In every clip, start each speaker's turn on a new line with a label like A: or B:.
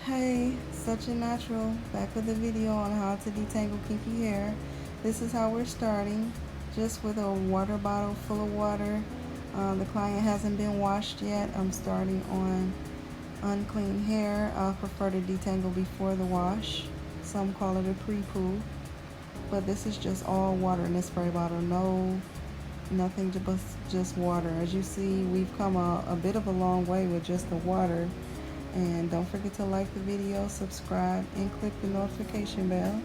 A: Hey, such a natural, back with a video on how to detangle kinky hair. This is how we're starting, just with a water bottle full of water. The client hasn't been washed yet. I'm starting on unclean hair. I prefer to detangle before the wash. Some call it a pre-poo, but this is just all water in this spray bottle. No, nothing, just water. As you see, we've come a bit of a long way with just the water. And don't forget to like the video, subscribe, and click the notification bell.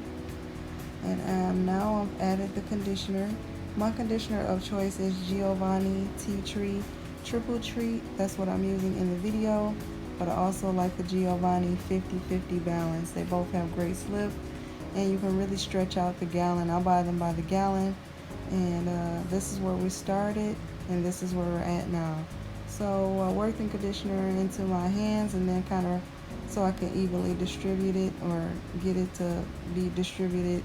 A: And now I've added the conditioner. My conditioner of choice is Giovanni Tea Tree Triple Treat. That's what I'm using in the video. But I also like the Giovanni 50-50 Balance. They both have great slip, and you can really stretch out the gallon. I buy them by the gallon. And this is where we started, and this is where we're at now. So I worked the conditioner into my hands, and then kind of so I can evenly distribute it, or get it to be distributed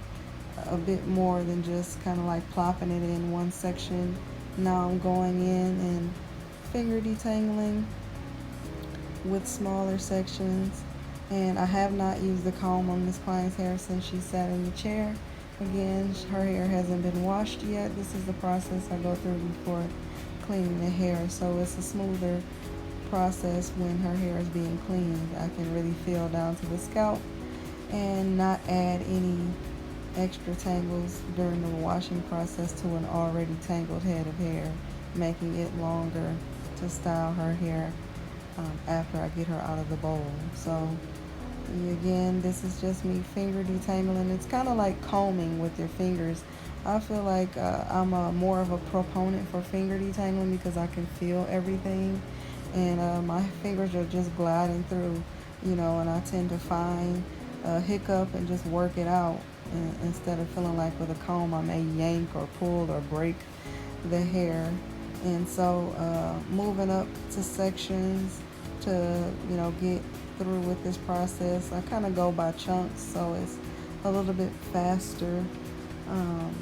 A: a bit more than just kind of like plopping it in one section. Now I'm going in and finger detangling with smaller sections. And I have not used the comb on this client's hair since she sat in the chair. Again, her hair hasn't been washed yet. This is the process I go through before cleaning the hair, so it's a smoother process when her hair is being cleaned. I can really feel down to the scalp and not add any extra tangles during the washing process to an already tangled head of hair, making it longer to style her hair after I get her out of the bowl. So again, this is just me finger detangling. It's kind of like combing with your fingers. I feel like I'm more of a proponent for finger detangling because I can feel everything, and my fingers are just gliding through, and I tend to find a hiccup and just work it out, instead of feeling like with a comb I may yank or pull or break the hair. And so moving up to sections to, get through with this process, I kind of go by chunks, so it's a little bit faster. um,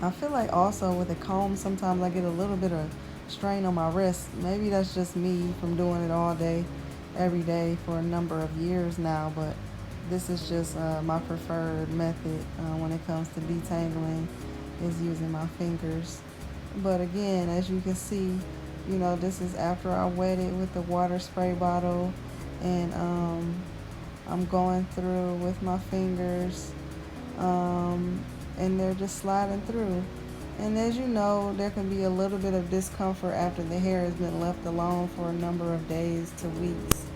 A: I feel like also with a comb sometimes I get a little bit of strain on my wrist. Maybe that's just me from doing it all day every day for a number of years now, but this is just my preferred method when it comes to detangling, is using my fingers. But again, as you can see, this is after I wet it with the water spray bottle, and I'm going through with my fingers, and they're just sliding through. And as you know, there can be a little bit of discomfort after the hair has been left alone for a number of days to weeks.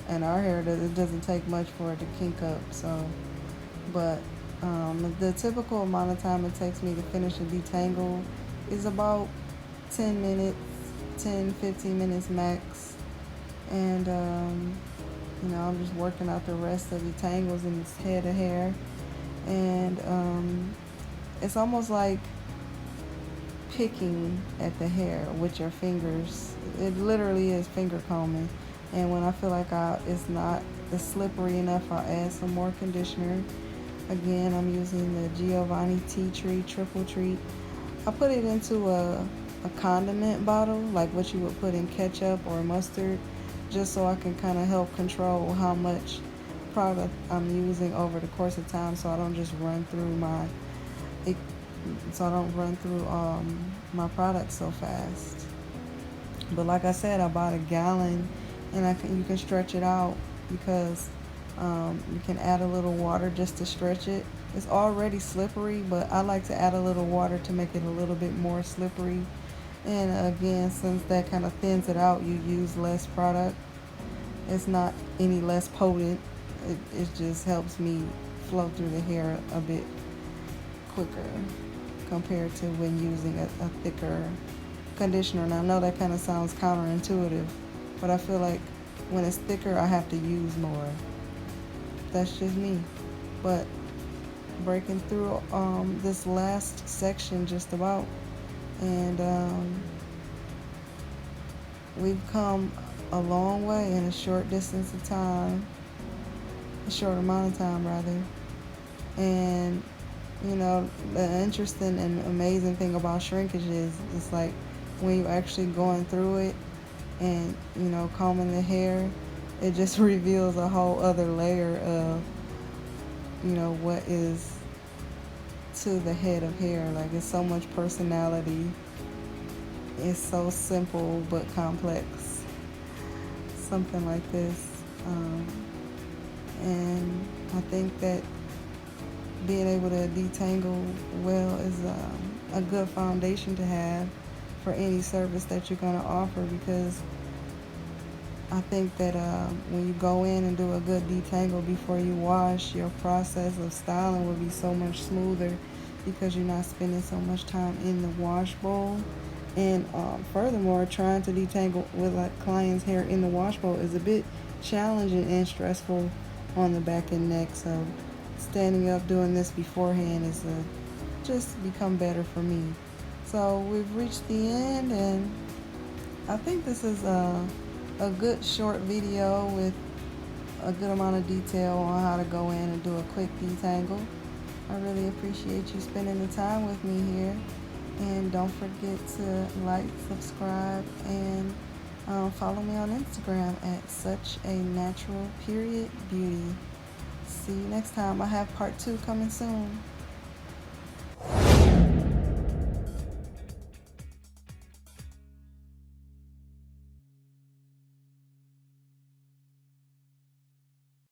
A: And our hair, it doesn't take much for it to kink up. So, but the typical amount of time it takes me to finish a detangle is about 10 minutes, 10-15 minutes max. And I'm just working out the rest of the tangles in this head of hair. And it's almost like picking at the hair with your fingers. It literally is finger combing. And when I feel like it's not as slippery enough, I'll add some more conditioner. Again, I'm using the Giovanni Tea Tree Triple Treat. I put it into a condiment bottle, like what you would put in ketchup or mustard, just so I can kind of help control how much product I'm using over the course of time, so I don't just run through my product so fast. But like I said, I bought a gallon, and you can stretch it out, because you can add a little water just to stretch it. It's already slippery, but I like to add a little water to make it a little bit more slippery. And again, since that kind of thins it out, you use less product. It's not any less potent. It just helps me flow through the hair a bit quicker compared to when using a thicker conditioner. And I know that kind of sounds counterintuitive, but I feel like when it's thicker, I have to use more. That's just me. But breaking through this last section just about, and we've come a long way in a short distance of time, a short amount of time rather. And the interesting and amazing thing about shrinkage is, it's like when you're actually going through it and combing the hair, it just reveals a whole other layer of, what is to the head of hair. Like, it's so much personality. It's so simple but complex. Something like this. And I think that being able to detangle well is a good foundation to have for any service that you're going to offer, because I think that when you go in and do a good detangle before you wash, your process of styling will be so much smoother because you're not spending so much time in the wash bowl. And furthermore, trying to detangle with a client's hair in the wash bowl is a bit challenging and stressful on the back and neck. So standing up doing this beforehand is just become better for me. So we've reached the end, and I think this is a good short video with a good amount of detail on how to go in and do a quick detangle. I really appreciate you spending the time with me here. And don't forget to like, subscribe, and follow me on Instagram at suchanatural.beauty. See you next time. I have part 2 coming soon.